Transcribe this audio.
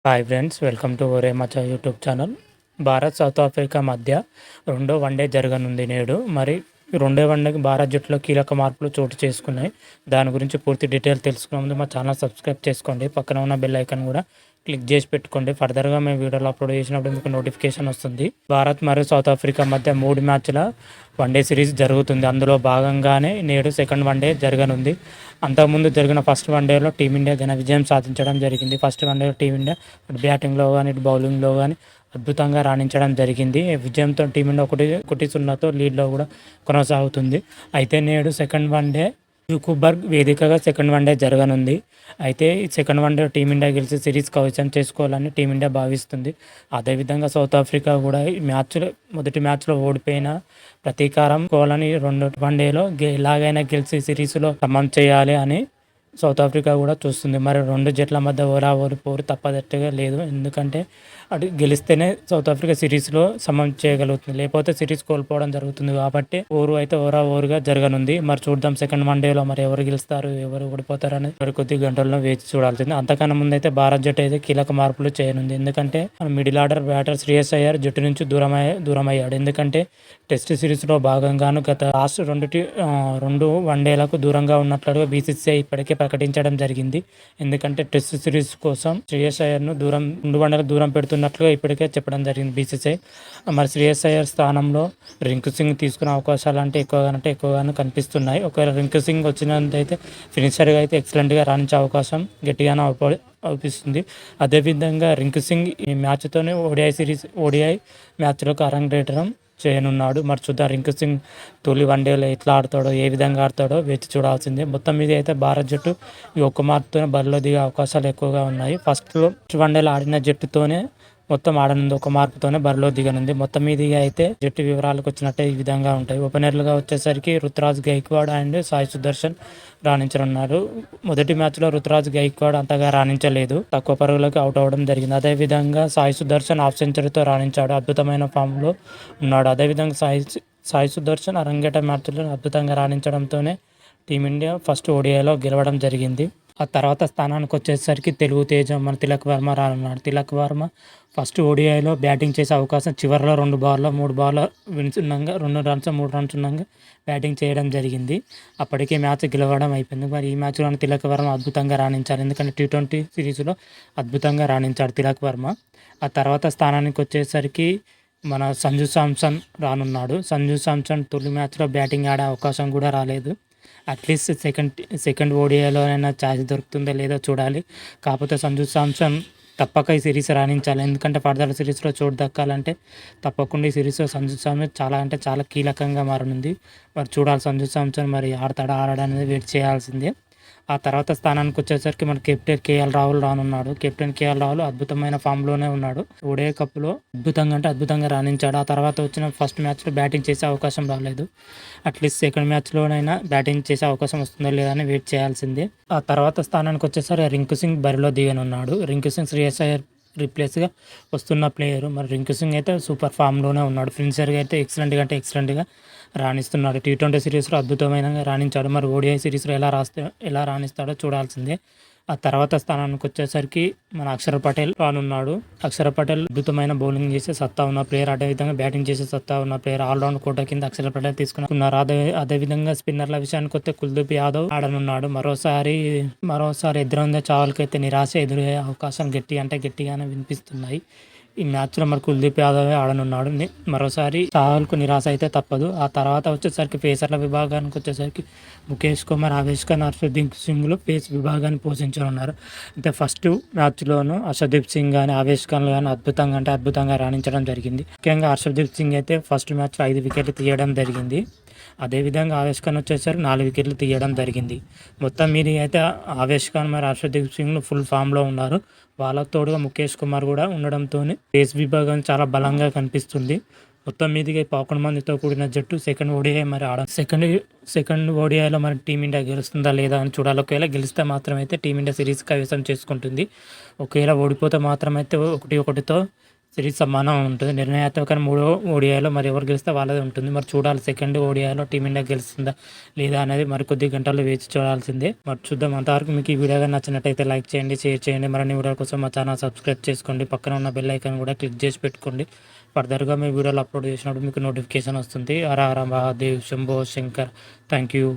Hi friends, welcome to ఒరే మచ్చా YouTube channel. Bharat south Africa మధ్య రెండో వన్డే జరగనుంది నేడు. మరి రెండో వన్డేకి భారత్ జట్టులో కీలక మార్పులు చోటు చేసుకున్నాయి. దాని గురించి పూర్తి డీటెయిల్ తెలుసుకునే ముందు మా ఛానల్ సబ్స్క్రైబ్ చేసుకోండి. పక్కన ఉన్న బెల్ ఐకాన్ కూడా క్లిక్ చేసి పెట్టుకోండి. ఫర్దర్గా మేము వీడియోలు అప్లోడ్ చేసినప్పుడు మీకు నోటిఫికేషన్ వస్తుంది. భారత్ మరియు సౌత్ ఆఫ్రికా మధ్య 3 మ్యాచ్ల వన్డే సిరీస్ జరుగుతుంది. అందులో భాగంగానే నేడు సెకండ్ వన్డే జరగనుంది. అంతకుముందు జరిగిన ఫస్ట్ వన్డేలో టీమిండియా ఘన విజయం సాధించడం జరిగింది. ఫస్ట్ వన్డేలో టీమిండియా ఇటు బ్యాటింగ్లో కానీ ఇటు బౌలింగ్లో కానీ అద్భుతంగా రాణించడం జరిగింది. విజయంతో టీమిండియా 1-0తో లీడ్లో కూడా కొనసాగుతుంది. అయితే నేడు సెకండ్ వన్డే జోహాన్స్బర్గ్ వేదికగా సెకండ్ వన్డే జరగనుంది. అయితే ఈ సెకండ్ వన్డే టీమిండియా గెలిచి సిరీస్ కవచం చేసుకోవాలని టీమిండియా భావిస్తుంది. అదేవిధంగా సౌత్ ఆఫ్రికా కూడా ఈ మొదటి మ్యాచ్లో ఓడిపోయిన ప్రతీకారం కోవాలని రెండో వన్డేలో ఎలాగైనా గెలిచి సిరీస్లో సమం చేయాలి అని సౌత్ ఆఫ్రికా కూడా చూస్తుంది. మరి రెండు జట్ల మధ్య ఓరి పోరు తప్పదట్టుగా లేదు. ఎందుకంటే అటు గెలిస్తేనే సౌత్ ఆఫ్రికా సిరీస్లో సమం చేయగలుగుతుంది, లేకపోతే సిరీస్ కోల్పోవడం జరుగుతుంది. కాబట్టి అయితే ఓరుగా జరగనుంది. మరి చూద్దాం సెకండ్ వన్డేలో మరి ఎవరు గెలుస్తారు, ఎవరు ఓడిపోతారు అనేది మరి కొద్ది గంటల్లో వేచి చూడాల్సింది. అంతకన్నా ముందు అయితే భారత్ జట్టు అయితే కీలక మార్పులు చేయనుంది. ఎందుకంటే middle order batter Shreyas Iyer జట్టు నుంచి దూరం అయ్యాడు. ఎందుకంటే టెస్ట్ సిరీస్లో భాగంగాను గత లాస్ట్ రెండు వన్డేలకు దూరంగా ఉన్నట్లుగా బీసీసీఐ ఇప్పటికే ప్రకటించడం జరిగింది. ఎందుకంటే టెస్ట్ సిరీస్ కోసం శ్రేయస్ అయ్యర్ను 2 వన్డేలకు దూరం పెడుతున్నట్లుగా ఇప్పటికే చెప్పడం జరిగింది బీసీసీఐ. మరి శ్రేయస్ అయ్యర్ స్థానంలో రింకు సింగ్ తీసుకునే అవకాశాలు ఎక్కువగానే కనిపిస్తున్నాయి. ఒకవేళ రింకు సింగ్ వచ్చినంతైతే ఫినిషర్గా అయితే ఎక్సలెంట్గా రాణించే అవకాశం గట్టిగానే అవుపిస్తుంది. అదేవిధంగా రింకు సింగ్ ఈ మ్యాచ్తోనే ఓడిఐ మ్యాచ్లకు అరంగేట్రం చేయనున్నాడు. మరి చూద్దాం రింకు సింగ్ తొలి వన్డేలో ఎట్లా ఆడతాడో, ఏ విధంగా ఆడతాడో వేచి చూడాల్సిందే. మొత్తం మీద అయితే భారత్ జట్టు ఈ ఒక్క మార్పుతోనే బరిలో దిగే అవకాశాలు ఎక్కువగా ఉన్నాయి. ఫస్ట్ వన్డేలో ఆడిన జట్టుతోనే మొత్తం ఆడనుంది, ఒక మార్పుతోనే బరిలో దిగనుంది. మొత్తం మీదిగా అయితే జట్టు వివరాలకు వచ్చినట్టే ఈ విధంగా ఉంటాయి. ఓపెనర్లుగా వచ్చేసరికి రుతురాజ్ గైక్వాడ్ అండ్ సాయి సుదర్శన్ రాణించనున్నారు. మొదటి మ్యాచ్లో రుతురాజ్ గైక్వాడ్ అంతగా రాణించలేదు, తక్కువ పరుగులకు అవుట్ అవ్వడం జరిగింది. అదేవిధంగా సాయి సుదర్శన్ హాఫ్ సెంచరీతో రాణించాడు, అద్భుతమైన ఫామ్లో ఉన్నాడు. అదేవిధంగా సాయి సుదర్శన్ అరంగేట మ్యాచ్లో అద్భుతంగా రాణించడంతోనే టీమిండియా ఫస్ట్ ఓడిఐలో గెలవడం జరిగింది. ఆ తర్వాత స్థానానికి వచ్చేసరికి తెలుగు తేజం మన తిలక్ వర్మ రానున్నాడు. తిలక్ వర్మ ఫస్ట్ ఓడిఐలో బ్యాటింగ్ చేసే అవకాశం చివరిలో 3 బాల్ విన్సున్నాగా 2 రన్స్ 3 రన్స్ ఉన్నాగా బ్యాటింగ్ చేయడం జరిగింది. అప్పటికే మ్యాచ్ గెలవడం అయిపోయింది. మరి ఈ మ్యాచ్లో తిలక్ వర్మ అద్భుతంగా రాణించారు. ఎందుకంటే T20 సిరీస్లో అద్భుతంగా రాణించాడు తిలక్ వర్మ. ఆ తర్వాత స్థానానికి వచ్చేసరికి మన సంజు శాంసన్ రానున్నాడు. సంజు శాంసన్ తొలి మ్యాచ్లో బ్యాటింగ్ ఆడే అవకాశం కూడా రాలేదు. అట్లీస్ట్ సెకండ్ ఓడిఐలోనైనా ఛాన్స్ దొరుకుతుందో లేదో చూడాలి. కాకపోతే సంజు శాంసన్ తప్పక ఈ సిరీస్ రాణించాలి. ఎందుకంటే ఫర్దర్ సిరీస్లో చోటు దక్కాలంటే తప్పకుండా ఈ సిరీస్లో సంజు శాంసన్ చాలా కీలకంగా మారనుంది. మరి చూడాలి సంజు శాంసన్ మరి ఆడడానికి వెయిట్ చేయాల్సిందే. ఆ తర్వాత స్థానానికి వచ్చేసరికి మన కెప్టెన్ కేఎల్ రాహుల్ రానున్నాడు. కెప్టెన్ కేఎల్ రాహుల్ అద్భుతమైన ఫామ్లోనే ఉన్నాడు. ఓడిఐ కప్లో అద్భుతంగా రాణించాడు. ఆ తర్వాత వచ్చిన ఫస్ట్ మ్యాచ్లో బ్యాటింగ్ చేసే అవకాశం రాలేదు. అట్లీస్ట్ సెకండ్ మ్యాచ్లోనైనా బ్యాటింగ్ చేసే అవకాశం వస్తుందో లేదని వెయిట్ చేయాల్సిందే. ఆ తర్వాత స్థానానికి వచ్చేసరికి రింకు సింగ్ బరిలో దిగనున్నాడు. రింకు సింగ్ శ్రేయస్ అయ్యర్ రీప్లేస్గా వస్తున్న ప్లేయరు. మరి రింకు సింగ్ అయితే సూపర్ ఫామ్లోనే ఉన్నాడు. ఫినిషర్గా అయితే ఎక్సలెంట్గా రాణిస్తున్నాడు. T20 సిరీస్లో అద్భుతమైన రాణించాడు. మరి ఓడిఐ సిరీస్లో ఎలా రాణిస్తాడో చూడాల్సిందే. ఆ తర్వాత స్థానానికి వచ్చేసరికి మన అక్షర్ పటేల్ రానున్నాడు. అక్షర్ పటేల్ అద్భుతమైన బౌలింగ్ చేసే సత్తా ఉన్న ప్లేయర్, అదేవిధంగా బ్యాటింగ్ చేసే సత్తా ఉన్న ప్లేయర్. ఆల్రౌండ్ కోట కింద అక్షర్ పటేల్ తీసుకున్నారు. అదేవిధంగా స్పిన్నర్ల విషయానికి వస్తే కుల్దీప్ యాదవ్ ఆడనున్నాడు. మరోసారి ఎదురైందే చావల్కైతే నిరాశ ఎదురయ్యే అవకాశం గట్టిగానే వినిపిస్తున్నాయి. ఈ మ్యాచ్లో మరి కుల్దీప్ యాదవ్ ఆడనున్నాడు. మరోసారి చాహల్కు నిరాశ అయితే తప్పదు. ఆ తర్వాత వచ్చేసరికి పేసర్ల విభాగానికి వచ్చేసరికి ముఖేష్ కుమార్, ఆవేష్ ఖాన్, హర్షదీప్ సింగ్లు పేస్ విభాగాన్ని పోషించనున్నారు. అయితే ఫస్ట్ మ్యాచ్లోనూ హర్షదీప్ సింగ్ కానీ ఆవేష్ ఖాన్ కానీ అద్భుతంగా రాణించడం జరిగింది. ముఖ్యంగా హర్షదీప్ సింగ్ అయితే ఫస్ట్ మ్యాచ్లో 5 వికెట్లు తీయడం జరిగింది. అదేవిధంగా ఆవేష్ ఖాన్ వచ్చేసరికి 4 వికెట్లు తీయడం జరిగింది. మొత్తం మీద అయితే ఆవేష్ ఖాన్ మరి హర్షదీప్ సింగ్లు ఫుల్ ఫామ్లో ఉన్నారు. వాళ్ళకు తోడుగా ముఖేష్ కుమార్ కూడా ఉండడంతో పేస్ విభాగం చాలా బలంగా కనిపిస్తుంది. మొత్తం మీదుగా 11 మందితో కూడిన జట్టు సెకండ్ ఓడిఐ మరి సెకండ్ ఓడిఐలో మరి టీమిండియా గెలుస్తుందా లేదా అని చూడాలి. ఒకవేళ గెలిస్తే మాత్రమైతే టీమిండియా సిరీస్ కైవసం చేసుకుంటుంది. ఒకవేళ ఓడిపోతే మాత్రమైతే 1-1తో సిరీస్ సమానం ఉంటుంది. నిర్ణయాత్మక 3వ ఓడిఐలో మరి ఎవరు గెలిస్తే వాళ్ళదే ఉంటుంది. మరి చూడాలి సెకండ్ ఓడిఐలో టీమిండియా గెలుస్తుందా లేదా అనేది మరి కొద్ది గంటల్లో వేచి చూడాల్సిందే. మరి చూద్దాం. అంతవరకు మీకు ఈ వీడియో నచ్చినట్టయితే లైక్ చేయండి, షేర్ చేయండి. మరిన్ని వీడియోల కోసం మా ఛానల్ సబ్స్క్రైబ్ చేసుకోండి. పక్కన ఉన్న బెల్ ఐకాన్ కూడా క్లిక్ చేసి పెట్టుకోండి. ఫర్దర్గా మీ వీడియోలు అప్లోడ్ చేసినప్పుడు మీకు నోటిఫికేషన్ వస్తుంది. హర హర మహాదేవ్, శంభో శంకర్. Thank you.